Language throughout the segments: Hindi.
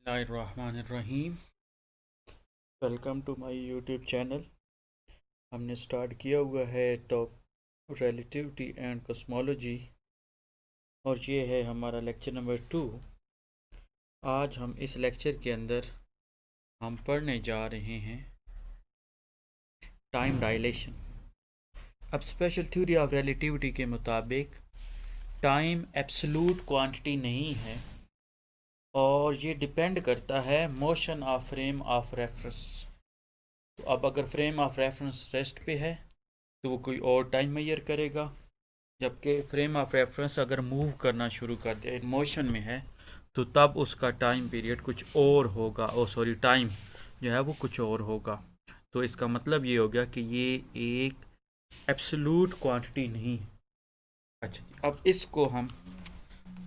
बिस्मिल्लाहिर्रहमानिर्रहीम। Welcome to my YouTube channel. हमने स्टार्ट किया हुआ है टॉप रिलेटिविटी एंड कॉस्मोलॉजी और ये है हमारा लेक्चर नंबर 2। आज हम इस लेक्चर के अंदर हम पढ़ने जा रहे हैं टाइम डायलेशन। अब स्पेशल थ्योरी ऑफ रिलेटिविटी के मुताबिक टाइम एब्सोल्यूट क्वांटिटी नहीं है और ये डिपेंड करता है motion of frame of reference. तो अब अगर फ्रेम ऑफ रेफरेंस रेस्ट पे है तो वो कोई और टाइम मेजर करेगा, जबकि फ्रेम ऑफ रेफरेंस अगर मूव करना शुरू कर दे, मोशन में है, तो तब उसका टाइम पीरियड कुछ और होगा। टाइम जो है वो कुछ और होगा। तो इसका मतलब ये हो गया कि ये एक एब्सोल्यूट क्वांटिटी नहीं है। अच्छा जी, अब इसको हम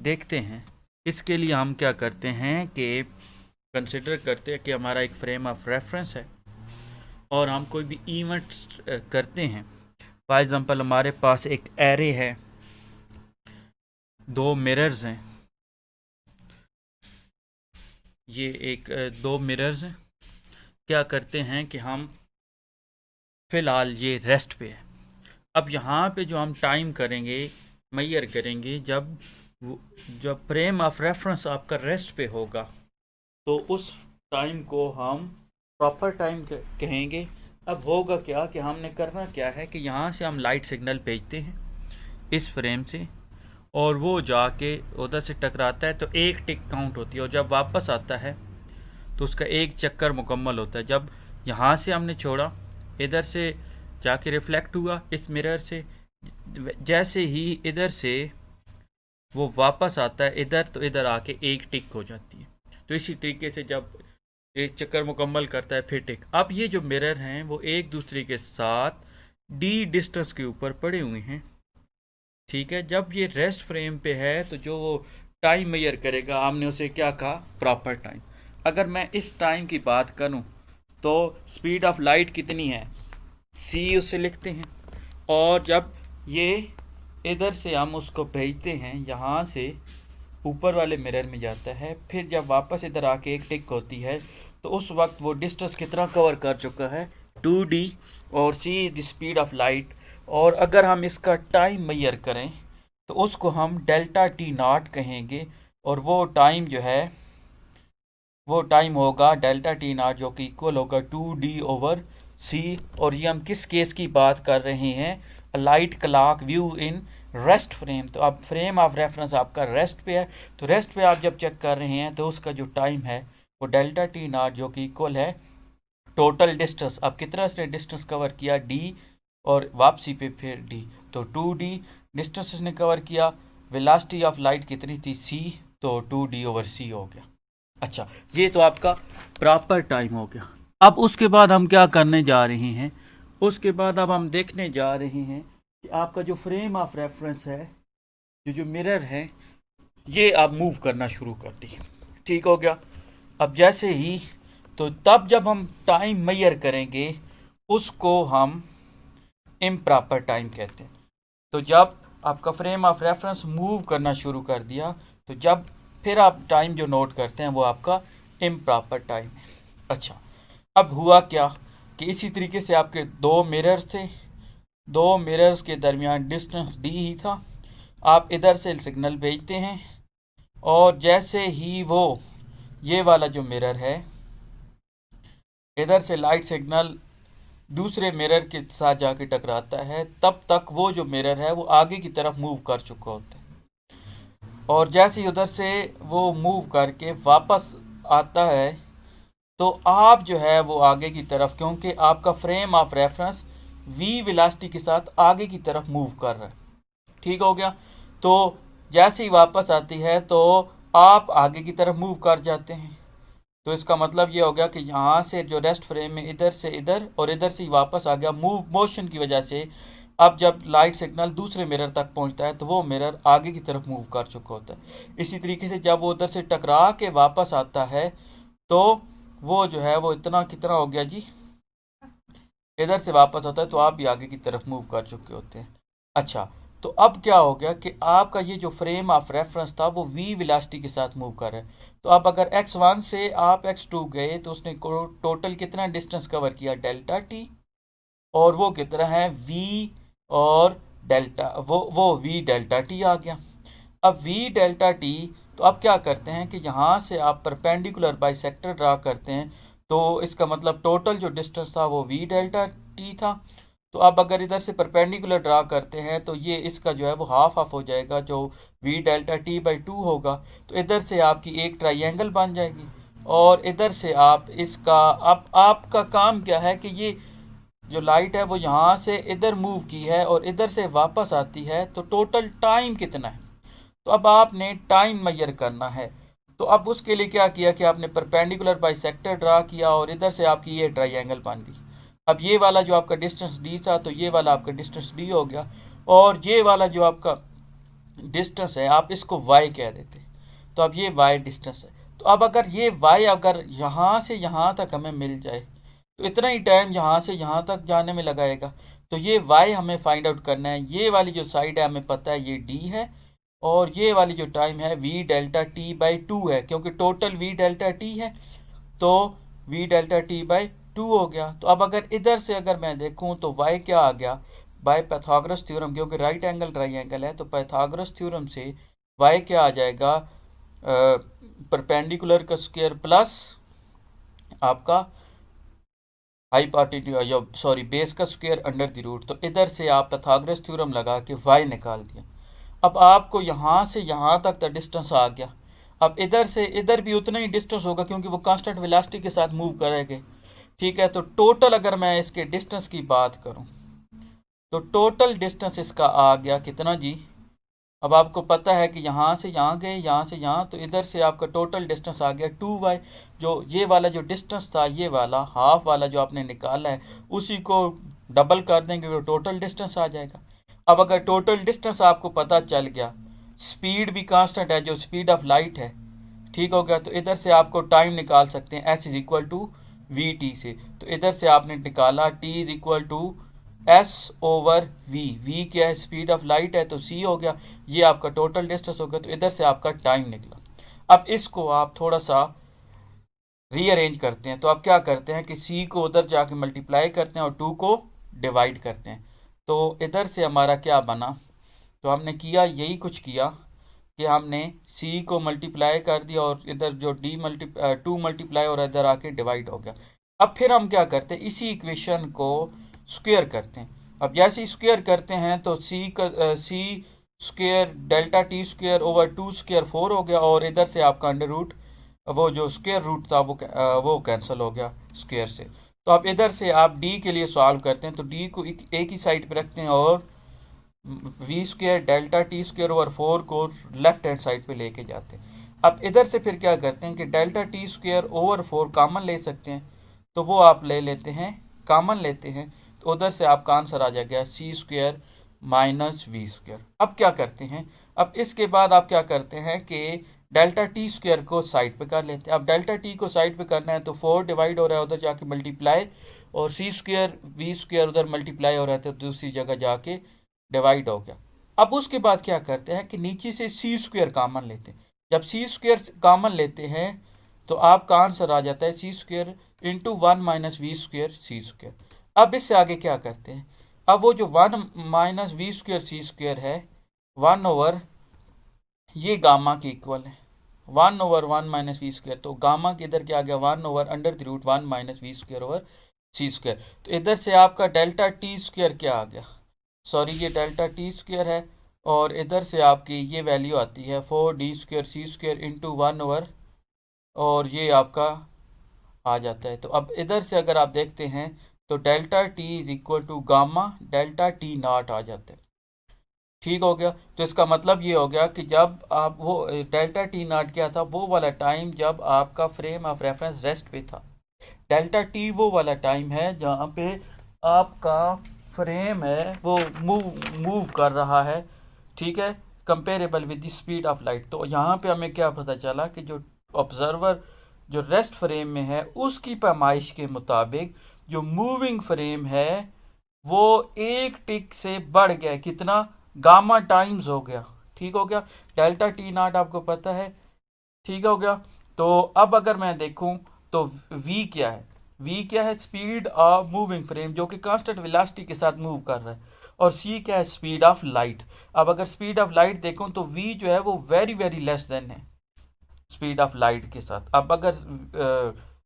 देखते हैं। इसके लिए हम क्या करते हैं कि कंसिडर करते हैं कि हमारा एक फ्रेम ऑफ रेफरेंस है और हम कोई भी इवेंट्स करते हैं। फॉर एग्ज़ाम्पल हमारे पास एक एरे है, दो मिरर्स हैं, ये एक दो मिरर्स हैं। क्या करते हैं कि हम फ़िलहाल ये रेस्ट पे है। अब यहाँ पे जो हम टाइम करेंगे, मेजर करेंगे, जब फ्रेम ऑफ रेफरेंस आपका रेस्ट पे होगा तो उस टाइम को हम प्रॉपर टाइम कहेंगे। अब होगा क्या कि हमने करना क्या है कि यहाँ से हम लाइट सिग्नल भेजते हैं इस फ्रेम से और वो जाके उधर से टकराता है तो एक टिक काउंट होती है और जब वापस आता है तो उसका एक चक्कर मुकम्मल होता है। जब यहाँ से हमने छोड़ा, इधर से जाके रिफ्लेक्ट हुआ इस मिरर से, जैसे ही इधर से वो वापस आता है इधर, तो इधर आके एक टिक हो जाती है। तो इसी तरीके से जब एक चक्कर मुकम्मल करता है फिर टिक। अब ये जो मिरर हैं वो एक दूसरे के साथ डी डिस्टेंस के ऊपर पड़े हुए हैं, ठीक है। जब ये रेस्ट फ्रेम पे है तो जो वो टाइम मेजर करेगा, हमने उसे क्या कहा, प्रॉपर टाइम। अगर मैं इस टाइम की बात करूं तो स्पीड ऑफ लाइट कितनी है, सी उसे लिखते हैं। और जब ये इधर से हम उसको भेजते हैं, यहाँ से ऊपर वाले मिरर में जाता है, फिर जब वापस इधर आके एक टिक होती है तो उस वक्त वो डिस्टेंस कितना कवर कर चुका है, 2d, और c is the speed of light. और अगर हम इसका टाइम मेजर करें तो उसको हम डेल्टा टी नॉट कहेंगे और वो टाइम जो है वो टाइम होगा डेल्टा टी नॉट, जो कि इक्वल होगा 2d/c। और ये हम किस केस की बात कर रहे हैं, light clock view in rest frame. तो अब फ्रेम ऑफ रेफरेंस आपका रेस्ट पे है, तो रेस्ट पे आप जब चेक कर रहे हैं तो उसका जो टाइम है वो डेल्टा टी नॉट, जो कि इक्वल है टोटल डिस्टेंस। अब कितना इसने डिस्टेंस कवर किया, d, और वापसी पे फिर d, तो 2d डिस्टेंस इसने कवर किया। वेलोसिटी ऑफ लाइट कितनी थी, c, तो 2d/c हो गया। अच्छा, ये तो आपका प्रॉपर टाइम हो गया। अब उसके बाद हम क्या करने जा रहे हैं, उसके बाद अब हम देखने जा रहे हैं कि आपका जो फ्रेम ऑफ रेफरेंस है, जो मिरर है, ये अब मूव करना शुरू कर दी, ठीक हो गया। अब जैसे ही, तो तब जब हम टाइम मेजर करेंगे उसको हम इम्प्रॉपर टाइम कहते हैं। तो जब आपका फ्रेम ऑफ रेफरेंस मूव करना शुरू कर दिया तो जब फिर आप टाइम जो नोट करते हैं वो आपका इम्प्रॉपर टाइम है। अच्छा, अब हुआ क्या कि इसी तरीके से आपके दो मिरर्स थे, दो मिरर्स के दरमियान डिस्टेंस d ही था। आप इधर से सिग्नल भेजते हैं और जैसे ही वो ये वाला जो मिरर है, इधर से लाइट सिग्नल दूसरे मिरर के साथ जाके टकराता है, तब तक वो जो मिरर है वो आगे की तरफ मूव कर चुका होता है। और जैसे ही उधर से वो मूव करके वापस आता है तो आप जो है वो आगे की तरफ, क्योंकि आपका frame of reference v velocity के साथ आगे की तरफ मूव कर रहा है, ठीक हो गया। तो जैसे ही वापस आती है तो आप आगे की तरफ मूव कर जाते हैं। तो इसका मतलब ये हो गया कि यहाँ से जो रेस्ट फ्रेम में इधर से इधर और इधर से ही वापस आ गया, मोशन की वजह से। अब जब लाइट सिग्नल दूसरे मिरर तक पहुँचता है तो वो मिरर आगे की तरफ मूव कर चुका होता है। इसी तरीके से जब वो उधर से टकरा के वापस आता है तो वो जो है वो इतना कितना हो गया जी, इधर से वापस आता है तो आप भी आगे की तरफ मूव कर चुके होते हैं। अच्छा, तो अब क्या हो गया कि आपका ये जो फ्रेम ऑफ रेफरेंस था वो v वेलोसिटी के साथ मूव कर रहा है। तो अब अगर x1 से आप x2 गए तो उसने टोटल कितना डिस्टेंस कवर किया, डेल्टा टी, और वो कितना है v, और डेल्टा वो v डेल्टा टी आ गया। अब v डेल्टा टी, तो अब क्या करते हैं कि यहाँ से आप परपेंडिकुलर बाइसेक्टर ड्रा करते हैं, तो इसका मतलब टोटल जो डिस्टेंस था वो v डेल्टा टी था। तो अब अगर इधर से परपेंडिकुलर ड्रा करते हैं तो ये इसका जो है वो हाफ हाफ हो जाएगा, जो v डेल्टा टी बाई 2 होगा। तो इधर से आपकी एक ट्राइंगल बन जाएगी, और इधर से आप इसका, अब आपका काम क्या है कि ये जो लाइट है वो यहाँ से इधर मूव की है और इधर से वापस आती है, तो टोटल टाइम कितना है। तो अब आपने टाइम मेजर करना है। तो अब उसके लिए क्या किया कि आपने परपेंडिकुलर बाइसेक्टर ड्रा किया और इधर से आपकी ये ट्राइंगल बन गई। अब ये वाला जो आपका डिस्टेंस डी था, तो ये वाला आपका डिस्टेंस डी हो गया, और ये वाला जो आपका डिस्टेंस है आप इसको वाई कह देते। तो अब ये वाई डिस्टेंस है। तो अब अगर ये वाई अगर यहाँ से यहाँ तक हमें मिल जाए तो इतना ही टाइम यहाँ से यहाँ तक जाने में लगाएगा। तो ये वाई हमें फाइंड आउट करना है। ये वाली जो साइड है हमें पता है ये डी है, और ये वाली जो टाइम है वी डेल्टा टी बाई 2 है, क्योंकि टोटल वी डेल्टा टी है, तो वी डेल्टा टी बाई 2 हो गया। तो अब अगर इधर से अगर मैं देखूं तो y क्या आ गया, बाय पाइथागोरस थ्योरम, क्योंकि राइट एंगल ट्राइंगल है, तो पाइथागोरस थ्योरम से y क्या आ जाएगा, परपेंडिकुलर का स्क्वायर प्लस आपका बेस का स्क्वायर अंडर द रूट। तो इधर से आप पाइथागोरस थ्योरम लगा के y निकाल दिया। अब आपको यहाँ से यहाँ तक का डिस्टेंस आ गया। अब इधर से इधर भी उतना ही डिस्टेंस होगा, क्योंकि वो कांस्टेंट वेलोसिटी के साथ मूव करेंगे। ठीक है, तो टोटल अगर मैं इसके डिस्टेंस की बात करूं तो टोटल डिस्टेंस इसका आ गया कितना जी। अब आपको पता है कि यहाँ से यहाँ गए, यहाँ से यहाँ, तो इधर से आपका टोटल डिस्टेंस आ गया 2y। जो ये वाला जो डिस्टेंस था, ये वाला हाफ वाला जो आपने निकाला है, उसी को डबल कर देंगे तो टोटल डिस्टेंस आ जाएगा। अब अगर टोटल डिस्टेंस आपको पता चल गया, स्पीड भी कांस्टेंट है जो स्पीड ऑफ लाइट है, ठीक हो गया, तो इधर से आपको टाइम निकाल सकते हैं s is equal to v t से। तो इधर से आपने निकाला t is equal to s over v क्या है, स्पीड ऑफ लाइट है, तो c हो गया। ये आपका टोटल डिस्टेंस हो गया, तो इधर से आपका टाइम निकला। अब इसको आप थोड़ा सा रीअरेंज करते हैं। तो आप क्या करते हैं कि c को उधर जाके मल्टीप्लाई करते हैं और 2 को डिवाइड करते हैं। तो इधर से हमारा क्या बना, तो हमने किया यही कुछ किया कि हमने c को मल्टीप्लाई कर दिया और इधर जो टू मल्टीप्लाई और इधर आके डिवाइड हो गया। अब फिर हम क्या करते हैं, इसी इक्वेशन को स्क्वायर करते हैं। अब जैसे ही स्क्वायर करते हैं तो c square delta t square over 2 square 4 हो गया, और इधर से आपका अंडर रूट, वो जो स्क्वायर रूट था वो कैंसिल हो गया स्क्वायर से। तो अब इधर से आप d के लिए सॉल्व करते हैं, तो d को एक ही साइड पे रखते हैं और v square delta t square over 4 को लेफ्ट हैंड साइड पे लेके जाते हैं। अब इधर से फिर क्या करते हैं कि delta t square over 4 common ले सकते हैं, तो वो आप ले लेते हैं, कॉमन लेते हैं, तो उधर से आपका आंसर आ जाएगा सी स्क्वायर माइनस वी स्क्वायर। अब क्या करते हैं, अब इसके बाद आप क्या करते हैं कि डेल्टा टी स्क्वायर को साइड पे कर लेते हैं। अब डेल्टा टी को साइड पे करना है तो 4 डिवाइड हो रहा है, उधर जाके मल्टीप्लाई, और सी स्क्वायर वी स्क्वायर उधर मल्टीप्लाई हो रहा है, तो दूसरी जगह जाके डिवाइड हो गया। अब उसके बाद क्या करते हैं कि नीचे से सी स्क्वायर कॉमन लेते हैं। जब सी स्क्वायर कॉमन लेते हैं तो आपका आंसर आ जाता है C square into 1 minus we square C square. अब इससे आगे क्या करते हैं, अब वो जो 1 minus we square C square है 1 ओवर ये गामा के इक्वल है, 1 ओवर 1 माइनस वी स्क्वायर, तो गामा के इधर क्या आ गया 1 over under the root 1 minus we square over c square. तो इधर से आपका डेल्टा टी स्क्वायर क्या आ गया, सॉरी ये डेल्टा टी स्क्वायर है, और इधर से आपकी ये वैल्यू आती है 4d स्क्वायर सी स्क्वायर इंटू 1 ओवर, और ये आपका आ जाता है। तो अब इधर से अगर आप देखते हैं तो delta T is equal to gamma delta T naught आ जाता है। ठीक हो गया, तो इसका मतलब ये हो गया कि जब आप वो डेल्टा टी नॉट क्या था, वो वाला टाइम जब आपका फ्रेम ऑफ रेफरेंस रेस्ट पे था। डेल्टा टी वो वाला टाइम है जहाँ पे आपका फ्रेम है वो मूव कर रहा है, ठीक है, comparable with the speed of light. तो यहाँ पे हमें क्या पता चला कि जो ऑब्जर्वर जो रेस्ट फ्रेम में है उसकी पैमाइश के मुताबिक जो मूविंग फ्रेम है वो एक टिक से बढ़ गया, कितना, गामा टाइम्स हो गया। ठीक हो गया, डेल्टा टी नॉट आपको पता है, ठीक हो गया। तो अब अगर मैं देखूं तो v क्या है, v क्या है, स्पीड ऑफ मूविंग फ्रेम जो कि कांस्टेंट वेलोसिटी के साथ मूव कर रहा है, और c क्या है, स्पीड ऑफ लाइट। अब अगर स्पीड ऑफ लाइट देखूं तो v जो है वो वेरी वेरी लेस देन है स्पीड ऑफ लाइट के साथ। अब अगर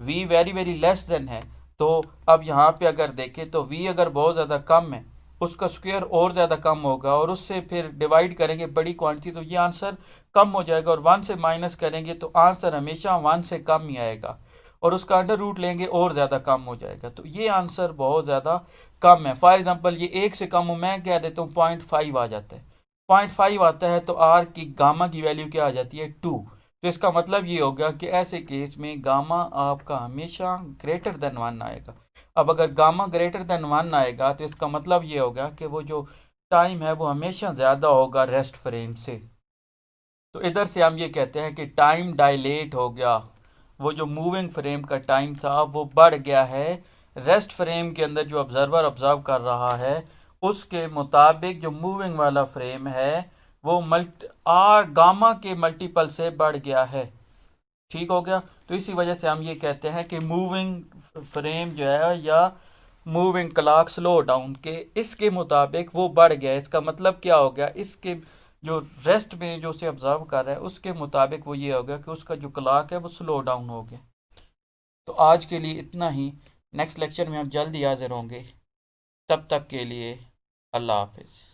v very very less than है तो अब यहाँ पे अगर देखें तो v अगर बहुत ज़्यादा कम है, उसका स्क्वायर और ज़्यादा कम होगा, और उससे फिर डिवाइड करेंगे बड़ी क्वांटिटी तो ये आंसर कम हो जाएगा, और 1 से माइनस करेंगे तो आंसर हमेशा 1 से कम ही आएगा, और उसका अंडर रूट लेंगे और ज़्यादा कम हो जाएगा। तो ये आंसर बहुत ज़्यादा कम है। फॉर एग्जांपल ये 1 से कम हो, मैं कह देता हूँ 0.5 आ जाता है, 0.5 आता है तो आर की गामा की वैल्यू क्या आ जाती है, 2। तो इसका मतलब ये होगा कि ऐसे केस में गामा आपका हमेशा ग्रेटर देन 1 आएगा। अब अगर गामा ग्रेटर देन 1 आएगा तो इसका मतलब ये होगा कि वो जो टाइम है वो हमेशा ज़्यादा होगा रेस्ट फ्रेम से। तो इधर से हम ये कहते हैं कि टाइम डायलेट हो गया, वो जो मूविंग फ्रेम का टाइम था वो बढ़ गया है। रेस्ट फ्रेम के अंदर जो ऑब्जर्वर ऑब्जर्व कर रहा है उसके मुताबिक जो मूविंग वाला फ्रेम है वो आर गामा के मल्टीपल से बढ़ गया है। ठीक हो गया। तो इसी वजह से हम ये कहते हैं कि मूविंग फ्रेम जो है या मूविंग क्लॉक स्लो डाउन के इसके मुताबिक वो बढ़ गया। इसका मतलब क्या हो गया, इसके जो रेस्ट में जो उसे ऑब्जर्व कर रहा है उसके मुताबिक वो ये हो गया कि उसका जो क्लॉक है वो स्लो डाउन हो गया। तो आज के लिए इतना ही, नेक्स्ट लेक्चर में हम जल्द ही हाजिर होंगे। तब तक के लिए अल्लाह हाफिज़।